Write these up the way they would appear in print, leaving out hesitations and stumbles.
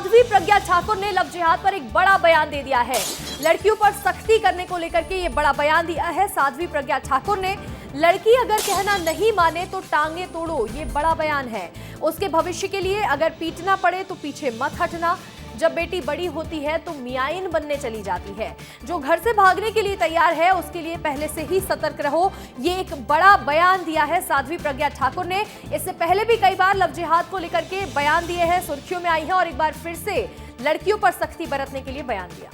साध्वी प्रज्ञा ठाकुर ने लव जिहाद पर एक बड़ा बयान दे दिया है। लड़कियों पर सख्ती करने को लेकर के ये बड़ा बयान दिया है साध्वी प्रज्ञा ठाकुर ने। लड़की अगर कहना नहीं माने तो टांगे तोड़ो, ये बड़ा बयान है। उसके भविष्य के लिए अगर पीटना पड़े तो पीछे मत हटना। जब बेटी बड़ी होती है तो मियाइन बनने चली जाती है। जो घर से भागने के लिए तैयार है उसके लिए पहले से ही सतर्क रहो। ये एक बड़ा बयान दिया है साध्वी प्रज्ञा ठाकुर ने। इससे पहले भी कई बार लव जिहाद को लेकर के बयान दिए हैं, सुर्खियों में आई है और एक बार फिर से लड़कियों पर सख्ती बरतने के लिए बयान दिया।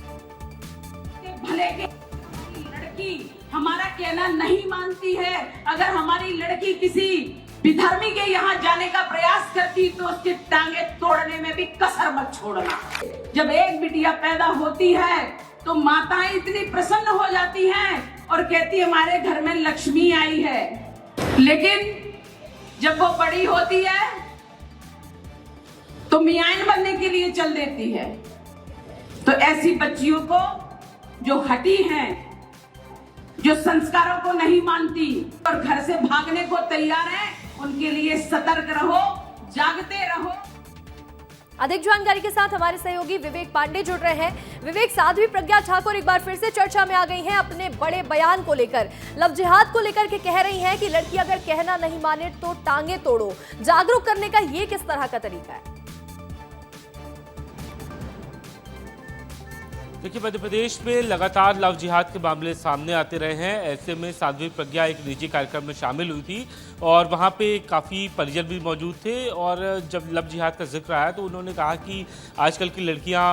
भले के लड़की हमारा कहना नहीं मानती है, अगर हमारी लड़की किसी विधर्मी के यहाँ जाने का प्रयास करती तो उसके टांगे तोड़ने में भी कसर मत छोड़ना। जब एक बिटिया पैदा होती है तो माताएं इतनी प्रसन्न हो जाती हैं और कहती हमारे घर में लक्ष्मी आई है, लेकिन जब वो बड़ी होती है तो मियाइन बनने के लिए चल देती है। तो ऐसी बच्चियों को जो हटी हैं, जो संस्कारों को नहीं मानती और घर से भागने को तैयार है, उनके लिए सतर्क रहो, जागते रहो। अधिक जानकारी के साथ हमारे सहयोगी विवेक पांडे जुड़ रहे हैं। विवेक, साध्वी प्रज्ञा ठाकुर एक बार फिर से चर्चा में आ गई हैं अपने बड़े बयान को लेकर। लव जिहाद को लेकर के कह रही हैं कि लड़की अगर कहना नहीं माने तो टांगे तोड़ो। जागरूक करने का ये किस तरह का तरीका है? देखिए, मध्य प्रदेश में लगातार लव जिहाद के मामले सामने आते रहे हैं। ऐसे में साध्वी प्रज्ञा एक निजी कार्यक्रम में शामिल हुई थी और वहाँ पे काफ़ी परिजन भी मौजूद थे। और जब लव जिहाद का जिक्र आया तो उन्होंने कहा कि आजकल की लड़कियाँ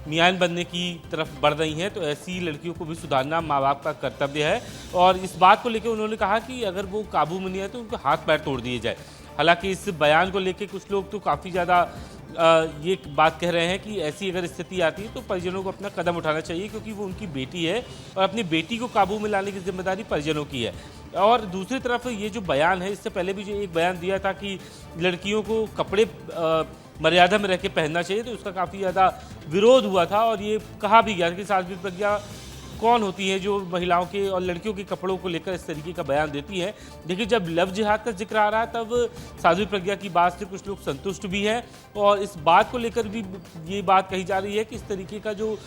मियाइन बनने की तरफ बढ़ रही हैं, तो ऐसी लड़कियों को भी सुधारना माँ बाप का कर्तव्य है। और इस बात को लेकर उन्होंने कहा कि अगर वो काबू में नहीं है तो उनके हाथ पैर तोड़ दिए जाए। हालांकि इस बयान को लेकर कुछ लोग तो काफ़ी ज़्यादा ये बात कह रहे हैं कि ऐसी अगर स्थिति आती है तो परिजनों को अपना कदम उठाना चाहिए, क्योंकि वो उनकी बेटी है और अपनी बेटी को काबू में लाने की जिम्मेदारी परिजनों की है। और दूसरी तरफ ये जो बयान है, इससे पहले भी जो एक बयान दिया था कि लड़कियों को कपड़े मर्यादा में रह के पहनना चाहिए, तो उसका काफ़ी ज़्यादा विरोध हुआ था। और ये कहा भी गया कि साध्वी प्रज्ञा कौन होती है जो महिलाओं के और लड़कियों के कपड़ों को लेकर इस तरीके का बयान देती है। देखिए, जब लव जिहाद का जिक्र आ रहा है तब साध्वी प्रज्ञा की बात से कुछ लोग संतुष्ट भी हैं और इस बात को लेकर भी ये बात कही जा रही है कि इस तरीके का जो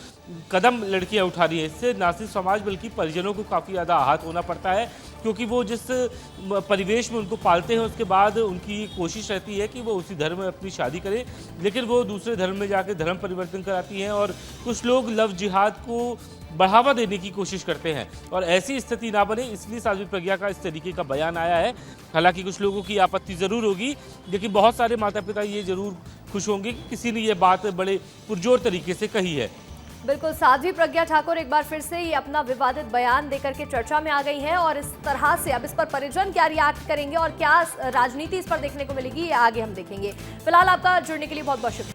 कदम लड़कियां उठा रही है, इससे ना सिर्फ समाज बल्कि परिजनों को काफ़ी ज़्यादा आहत होना पड़ता है, क्योंकि वो जिस परिवेश में उनको पालते हैं उसके बाद उनकी कोशिश रहती है कि वो उसी धर्म में अपनी शादी करें, लेकिन वो दूसरे धर्म में जाकर धर्म परिवर्तन कराती हैं। और कुछ लोग लव जिहाद को बढ़ावा देने की कोशिश करते हैं और ऐसी स्थिति ना बने, इसलिए साध्वी प्रज्ञा का इस तरीके का बयान आया है। हालांकि कुछ लोगों की आपत्ति ज़रूर होगी, लेकिन बहुत सारे माता पिता ये ज़रूर खुश होंगे कि किसी ने ये बात बड़े पुरजोर तरीके से कही है। बिल्कुल, साध्वी प्रज्ञा ठाकुर एक बार फिर से ये अपना विवादित बयान देकर के चर्चा में आ गई हैं और इस तरह से अब इस पर परिजन क्या रिएक्ट करेंगे और क्या राजनीति इस पर देखने को मिलेगी, ये आगे हम देखेंगे। फिलहाल आपका जुड़ने के लिए बहुत बहुत शुक्रिया।